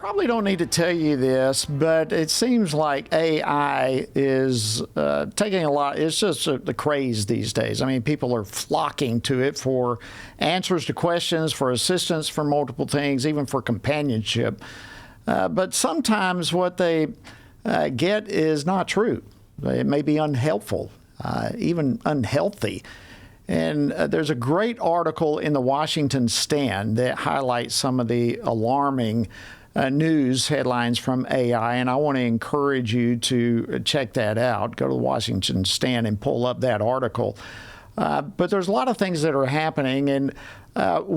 Probably don't need to tell you this, but it seems like AI is taking a lot. It's just the craze these days. I mean, people are flocking to it for answers to questions, for assistance, for multiple things, even for companionship. But sometimes what they get is not true. It may be unhelpful, even unhealthy. And there's a great article in the Washington Stand that highlights some of the alarming news headlines from AI, and I want to encourage you to check that out. Go to the Washington Stand and pull up that article. But there's a lot of things that are happening, and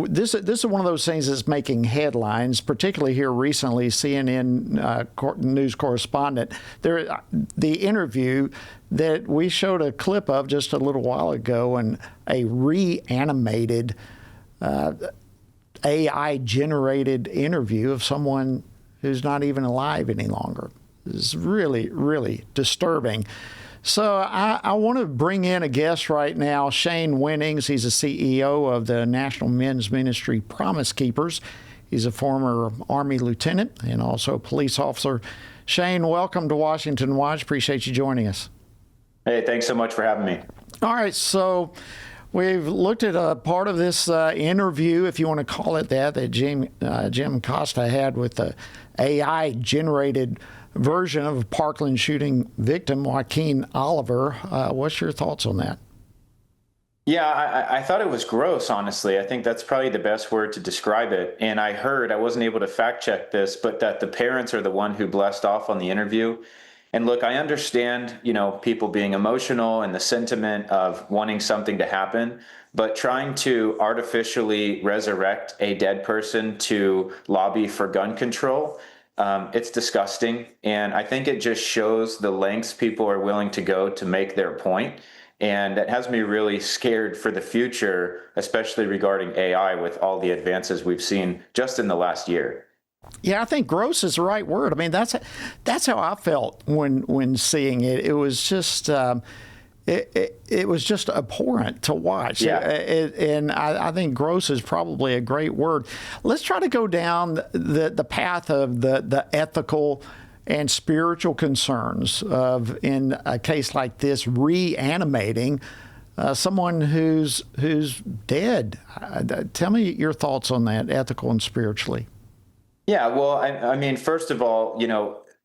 this is one of those things that's making headlines, particularly here recently. CNN news correspondent, the interview that we showed a clip of just a little while ago, and a reanimated AI-generated interview of someone who's not even alive any longer. It's really, really disturbing. So I want to bring in a guest right now, Shane Winnings. He's the CEO of the National Men's Ministry Promise Keepers. He's a former Army lieutenant and also a police officer. Shane, welcome to Washington Watch. Appreciate you joining us. Hey, thanks so much for having me. All right, so we've looked at a part of this interview, if you want to call it that Jim Costa had with the AI-generated version of a Parkland shooting victim, Joaquin Oliver. What's your thoughts on that? Yeah, I thought it was gross, honestly. I think that's probably the best word to describe it. And I wasn't able to fact check this, but that the parents are the one who blessed off on the interview. And look, I understand, people being emotional and the sentiment of wanting something to happen, but trying to artificially resurrect a dead person to lobby for gun control, it's disgusting. And I think it just shows the lengths people are willing to go to make their point. And it has me really scared for the future, especially regarding AI with all the advances we've seen just in the last year. Yeah, I think gross is the right word. I mean, that's how I felt when seeing it. It was just it was just abhorrent to watch. Yeah. And I think gross is probably a great word. Let's try to go down the path of the ethical and spiritual concerns of, in a case like this, reanimating someone who's dead. Tell me your thoughts on that, ethical and spiritually. Yeah, well, I mean, first of all,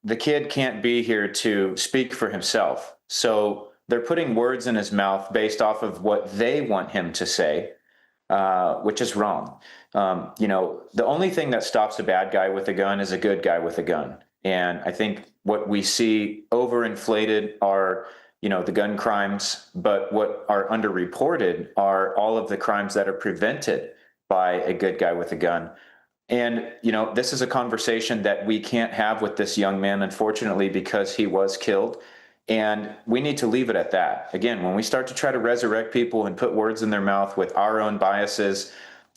the kid can't be here to speak for himself. So they're putting words in his mouth based off of what they want him to say, which is wrong. The only thing that stops a bad guy with a gun is a good guy with a gun. And I think what we see overinflated are, the gun crimes, but what are underreported are all of the crimes that are prevented by a good guy with a gun. And, this is a conversation that we can't have with this young man, unfortunately, because he was killed. And we need to leave it at that. Again, when we start to try to resurrect people and put words in their mouth with our own biases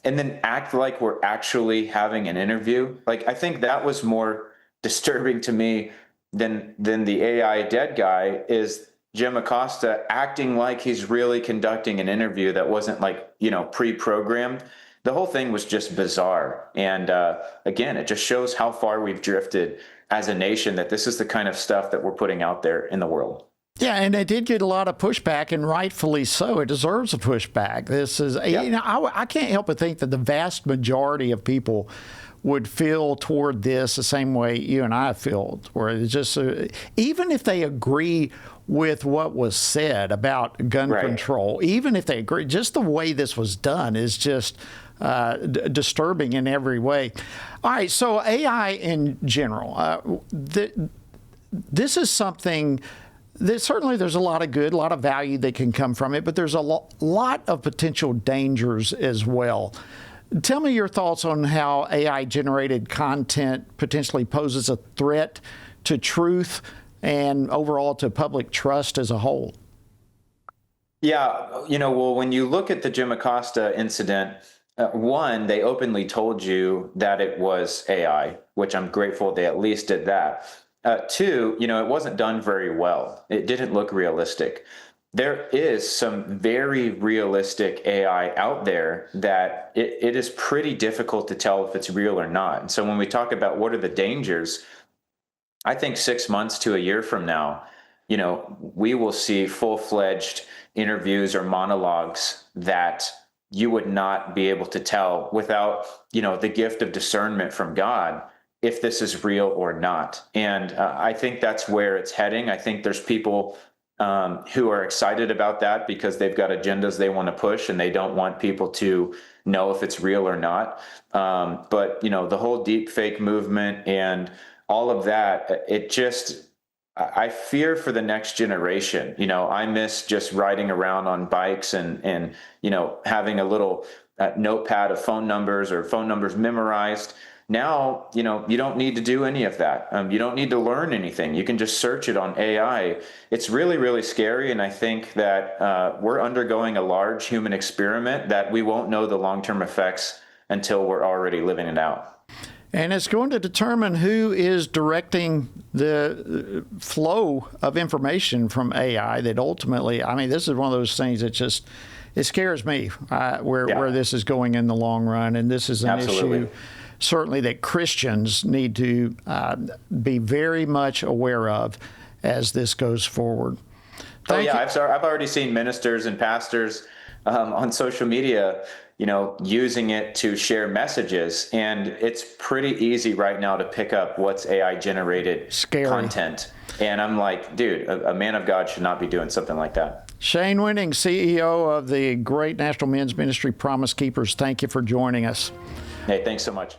and then act like we're actually having an interview, like, I think that was more disturbing to me than the AI dead guy is Jim Acosta acting like he's really conducting an interview that wasn't pre-programmed. The whole thing was just bizarre. And again, it just shows how far we've drifted as a nation, that this is the kind of stuff that we're putting out there in the world. Yeah, and it did get a lot of pushback, and rightfully so. It deserves a pushback. This is, Yep. I can't help but think that the vast majority of people would feel toward this the same way you and I feel, where it's just, even if they agree with what was said about gun control, even if they agree, just the way this was done is just disturbing in every way. All right, so AI in general, this is something that certainly there's a lot of good, a lot of value that can come from it, but there's a lot of potential dangers as well. Tell me your thoughts on how AI-generated content potentially poses a threat to truth and overall to public trust as a whole. Yeah, well, when you look at the Jim Acosta incident, one, they openly told you that it was AI, which I'm grateful they at least did that. Two, it wasn't done very well. It didn't look realistic. there is some very realistic AI out there that it is pretty difficult to tell if it's real or not. And so when we talk about what are the dangers, I think 6 months to a year from now, we will see full-fledged interviews or monologues that you would not be able to tell without, the gift of discernment from God, if this is real or not. And I think that's where it's heading. I think there's people who are excited about that because they've got agendas they want to push and they don't want people to know if it's real or not. But the whole deep fake movement and all of that, I fear for the next generation. I miss just riding around on bikes and having a little notepad of phone numbers or phone numbers memorized. Now, you don't need to do any of that. You don't need to learn anything. You can just search it on AI. It's really, really scary. And I think that we're undergoing a large human experiment that we won't know the long-term effects until we're already living it out. And it's going to determine who is directing the flow of information from AI that ultimately, this is one of those things that it scares me where this is going in the long run. And this is an issue certainly that Christians need to be very much aware of as this goes forward. I've already seen ministers and pastors on social media, using it to share messages, and it's pretty easy right now to pick up what's AI generated content. And I'm like, dude, a man of God should not be doing something like that. Shane Winning, CEO of the great national men's ministry Promise Keepers, thank you for joining us. Hey, thanks so much.